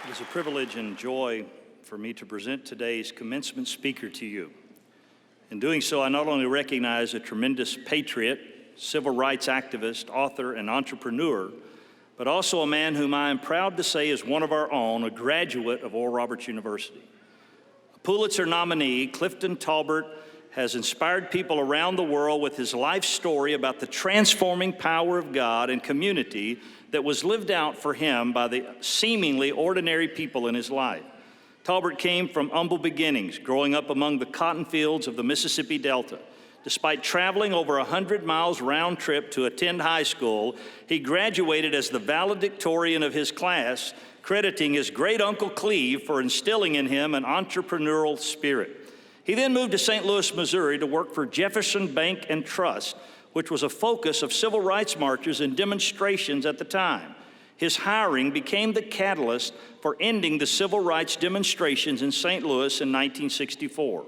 It is a privilege and joy for me to present today's commencement speaker to you. In doing so, I not only recognize a tremendous patriot, civil rights activist, author, and entrepreneur, but also a man whom I am proud to say is one of our own, a graduate of Oral Roberts University. A Pulitzer nominee, Clifton Taulbert has inspired people around the world with his life story about the transforming power of God and community that was lived out for him by the seemingly ordinary people in his life. Taulbert came from humble beginnings, growing up among the cotton fields of the Mississippi Delta. Despite traveling over 100 miles round trip to attend high school, he graduated as the valedictorian of his class, crediting his great-uncle Cleve for instilling in him an entrepreneurial spirit. He then moved to St. Louis, Missouri to work for Jefferson Bank and Trust, which was a focus of civil rights marches and demonstrations at the time. His hiring became the catalyst for ending the civil rights demonstrations in St. Louis in 1964.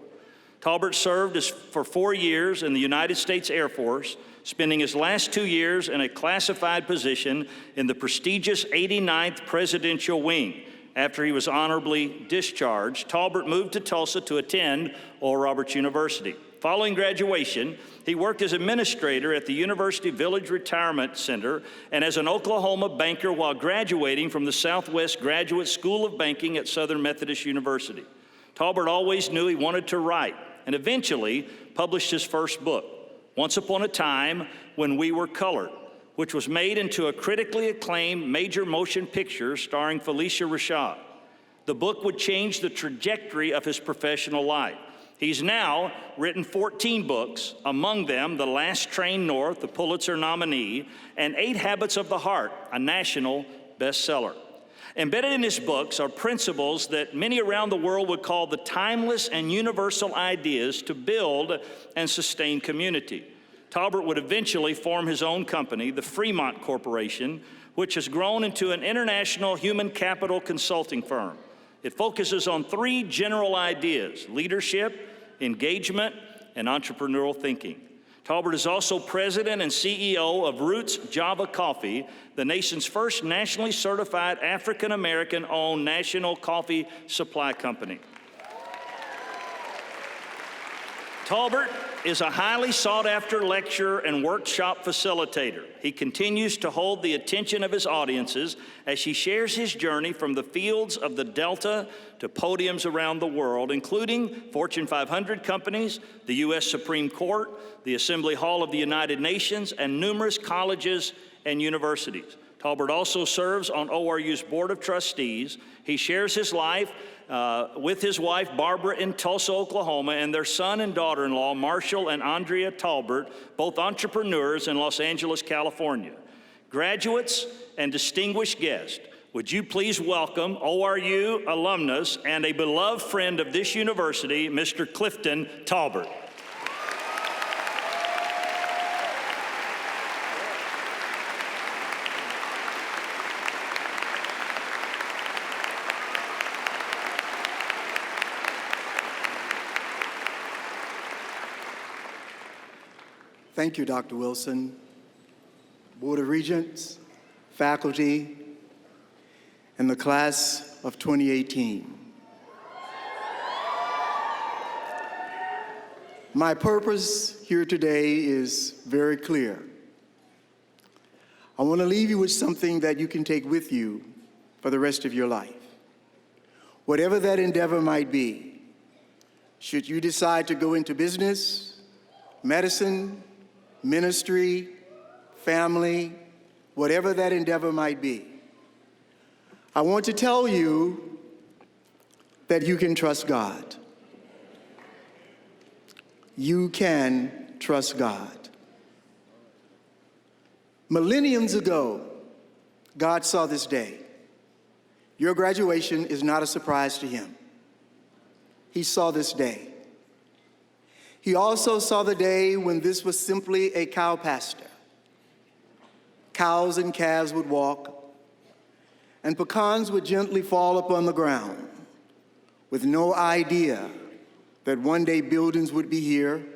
Taulbert served for 4 years in the United States Air Force, spending his last 2 years in a classified position in the prestigious 89th Presidential Wing. After he was honorably discharged, Taulbert moved to Tulsa to attend Oral Roberts University. Following graduation, he worked as administrator at the University Village Retirement Center and as an Oklahoma banker while graduating from the Southwest Graduate School of Banking at Southern Methodist University. Taulbert always knew he wanted to write and eventually published his first book, Once Upon a Time When We Were Colored, which was made into a critically acclaimed major motion picture starring Felicia Rashad. The book would change the trajectory of his professional life. He's now written 14 books, among them The Last Train North, the Pulitzer nominee, and 8 Habits of the Heart, a national bestseller. Embedded in his books are principles that many around the world would call the timeless and universal ideas to build and sustain community. Taulbert would eventually form his own company, the Fremont Corporation, which has grown into an international human capital consulting firm. It focuses on 3 general ideas: leadership, engagement, and entrepreneurial thinking. Taulbert is also president and CEO of Roots Java Coffee, the nation's first nationally certified African-American-owned national coffee supply company. Taulbert is a highly sought-after lecturer and workshop facilitator. He continues to hold the attention of his audiences as he shares his journey from the fields of the Delta to podiums around the world, including Fortune 500 companies, the U.S. Supreme Court, the Assembly Hall of the United Nations, and numerous colleges and universities. Taulbert also serves on ORU's Board of Trustees. He shares his life with his wife, Barbara, in Tulsa, Oklahoma, and their son and daughter-in-law, Marshall and Andrea Taulbert, both entrepreneurs in Los Angeles, California. Graduates and distinguished guests, would you please welcome ORU alumnus and a beloved friend of this university, Mr. Clifton Taulbert. Thank you, Dr. Wilson, Board of Regents, faculty, and the class of 2018. My purpose here today is very clear. I want to leave you with something that you can take with you for the rest of your life. Whatever that endeavor might be, should you decide to go into business, medicine, ministry, family, whatever that endeavor might be, I want to tell you that you can trust God. You can trust God. Millenniums ago, God saw this day. Your graduation is not a surprise to him. He saw this day. He also saw the day when this was simply a cow pasture. Cows and calves would walk, and pecans would gently fall upon the ground, with no idea that one day buildings would be here,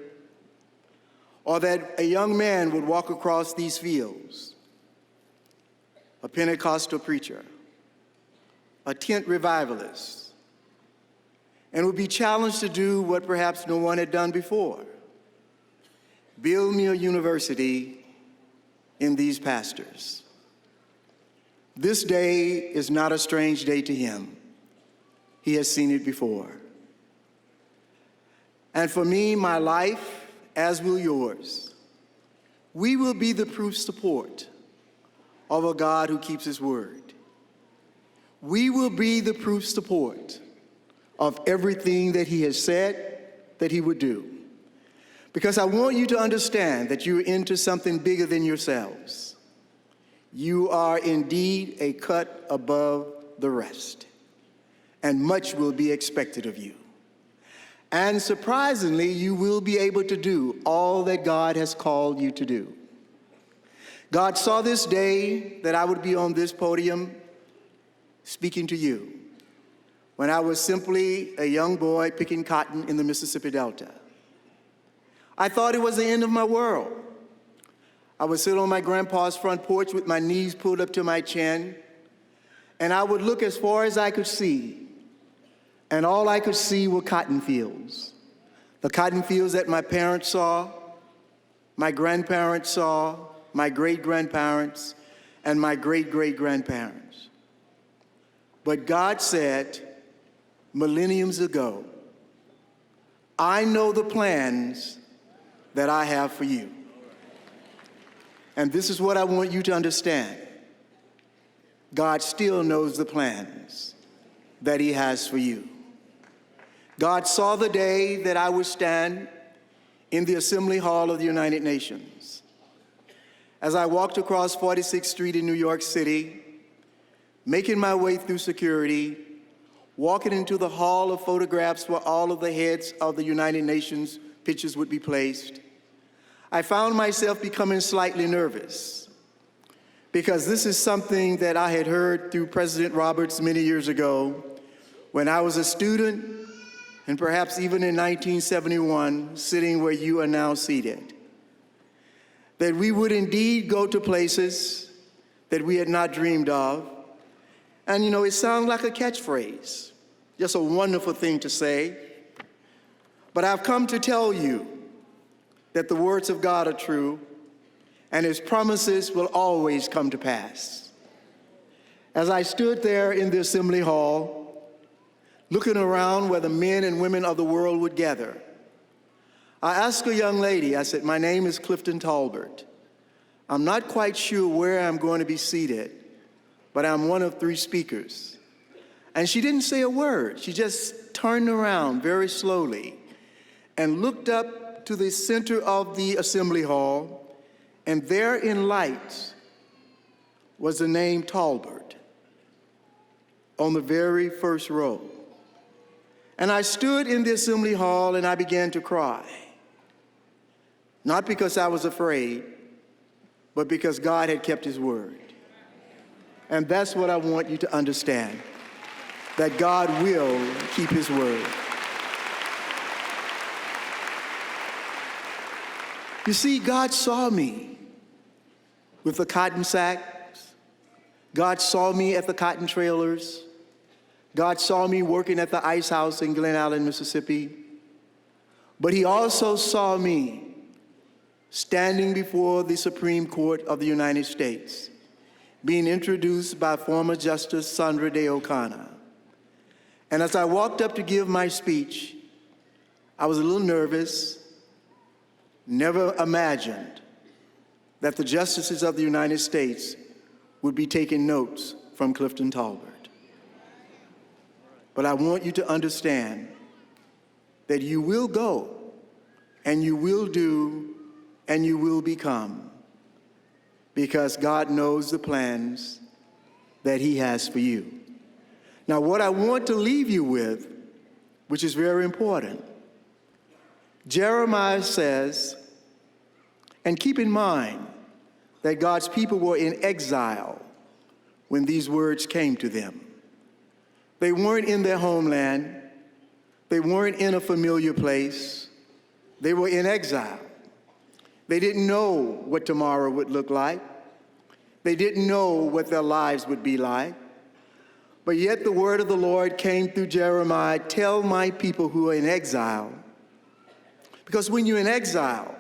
or that a young man would walk across these fields, a Pentecostal preacher, a tent revivalist, and would be challenged to do what perhaps no one had done before: build me a university in these pastures. This day is not a strange day to him. He has seen it before. And for me, my life, as will yours, we will be the proof support of a God who keeps his word. We will be the proof support of everything that he has said that he would do. Because I want you to understand that you're into something bigger than yourselves. You are indeed a cut above the rest, and much will be expected of you. And surprisingly, you will be able to do all that God has called you to do. God saw this day that I would be on this podium speaking to you when I was simply a young boy picking cotton in the Mississippi Delta. I thought it was the end of my world. I would sit on my grandpa's front porch with my knees pulled up to my chin, and I would look as far as I could see, and all I could see were cotton fields. The cotton fields that my parents saw, my grandparents saw, my great-grandparents, and my great-great-grandparents. But God said, millenniums ago, I know the plans that I have for you. And this is what I want you to understand. God still knows the plans that he has for you. God saw the day that I would stand in the Assembly Hall of the United Nations. As I walked across 46th Street in New York City, making my way through security, walking into the hall of photographs where all of the heads of the United Nations pictures would be placed, I found myself becoming slightly nervous, because this is something that I had heard through President Roberts many years ago when I was a student, and perhaps even in 1971, sitting where you are now seated, that we would indeed go to places that we had not dreamed of. And you know, it sounds like a catchphrase, just a wonderful thing to say. But I've come to tell you that the words of God are true, and his promises will always come to pass. As I stood there in the Assembly Hall, looking around where the men and women of the world would gather, I asked a young lady, I said, my name is Clifton Taulbert. I'm not quite sure where I'm going to be seated, but I'm one of 3 speakers. And she didn't say a word. She just turned around very slowly and looked up to the center of the Assembly Hall, and there in lights was the name Taulbert on the very first row. And I stood in the Assembly Hall and I began to cry. Not because I was afraid, but because God had kept his word. And that's what I want you to understand, that God will keep his word. You see, God saw me with the cotton sacks. God saw me at the cotton trailers. God saw me working at the ice house in Glen Allen, Mississippi. But he also saw me standing before the Supreme Court of the United States, being introduced by former Justice Sandra Day O'Connor. And as I walked up to give my speech, I was a little nervous. Never imagined that the justices of the United States would be taking notes from Clifton Taulbert. But I want you to understand that you will go, and you will do, and you will become, because God knows the plans that he has for you. Now, what I want to leave you with, which is very important, Jeremiah says, and keep in mind that God's people were in exile when these words came to them. They weren't in their homeland. They weren't in a familiar place. They were in exile. They didn't know what tomorrow would look like. They didn't know what their lives would be like. But yet the word of the Lord came through Jeremiah, tell my people who are in exile. Because when you're in exile,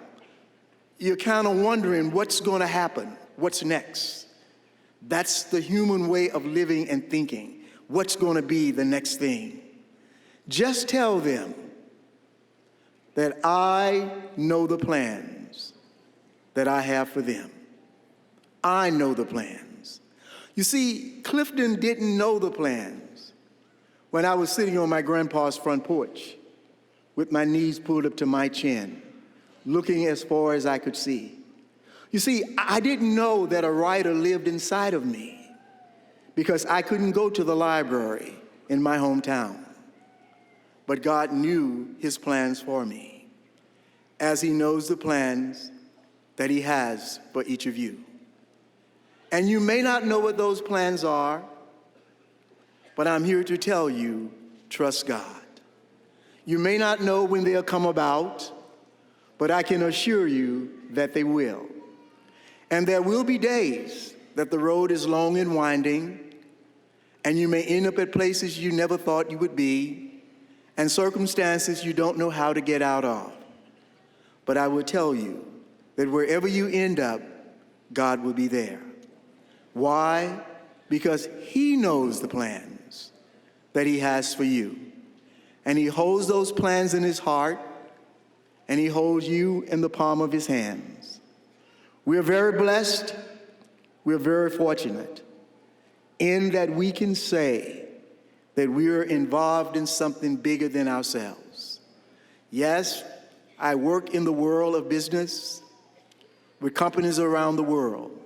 you're kind of wondering what's going to happen, what's next. That's the human way of living and thinking. What's going to be the next thing? Just tell them that I know the plans that I have for them. I know the plans. You see, Clifton didn't know the plans when I was sitting on my grandpa's front porch with my knees pulled up to my chin, looking as far as I could see. You see, I didn't know that a writer lived inside of me because I couldn't go to the library in my hometown. But God knew his plans for me, as he knows the plans that he has for each of you. And you may not know what those plans are, but I'm here to tell you, trust God. You may not know when they'll come about, but I can assure you that they will. And there will be days that the road is long and winding, and you may end up at places you never thought you would be, and circumstances you don't know how to get out of. But I will tell you that wherever you end up, God will be there. Why? Because he knows the plans that he has for you. And he holds those plans in his heart, and he holds you in the palm of his hands. We're very blessed. We're very fortunate in that we can say that we are involved in something bigger than ourselves. Yes, I work in the world of business with companies around the world.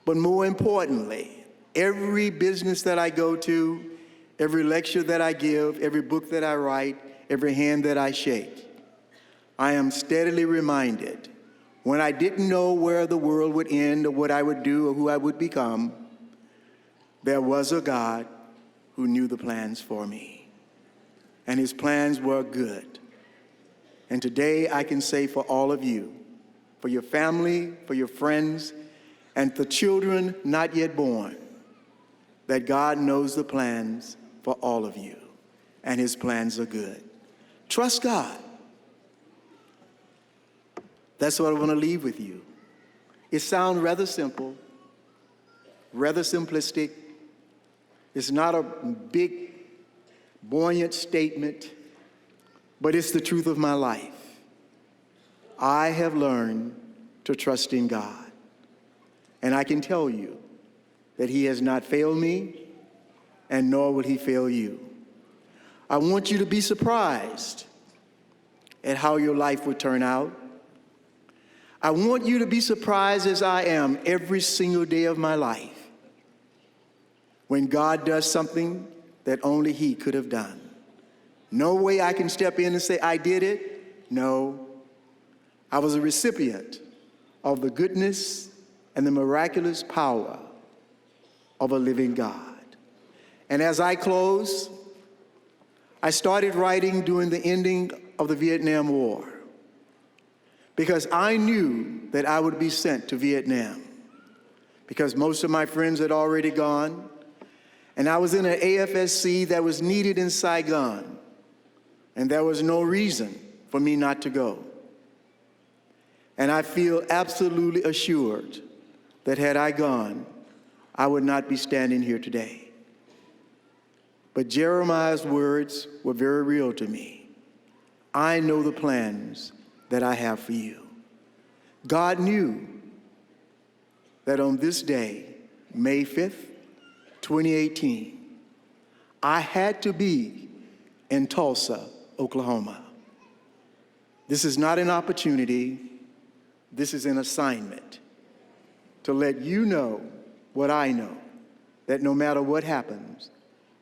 But more importantly, every business that I go to, every lecture that I give, every book that I write, every hand that I shake, I am steadily reminded when I didn't know where the world would end or what I would do or who I would become, there was a God who knew the plans for me. And his plans were good. And today I can say for all of you, for your family, for your friends, and the children not yet born, that God knows the plans for all of you, and his plans are good. Trust God. That's what I want to leave with you. It sounds rather simple, rather simplistic. It's not a big, buoyant statement, but it's the truth of my life. I have learned to trust in God. And I can tell you that he has not failed me, and nor will he fail you. I want you to be surprised at how your life would turn out. I want you to be surprised as I am every single day of my life when God does something that only he could have done. No way I can step in and say, I did it. No. I was a recipient of the goodness and the miraculous power of a living God. And as I close, I started writing during the ending of the Vietnam War because I knew that I would be sent to Vietnam because most of my friends had already gone, and I was in an AFSC that was needed in Saigon, and there was no reason for me not to go. And I feel absolutely assured that had I gone, I would not be standing here today. But Jeremiah's words were very real to me. I know the plans that I have for you. God knew that on this day, May 5th, 2018, I had to be in Tulsa, Oklahoma. This is not an opportunity. This is an assignment to let you know what I know, that no matter what happens,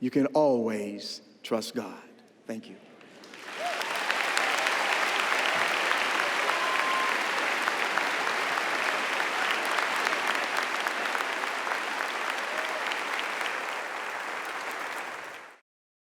you can always trust God. Thank you.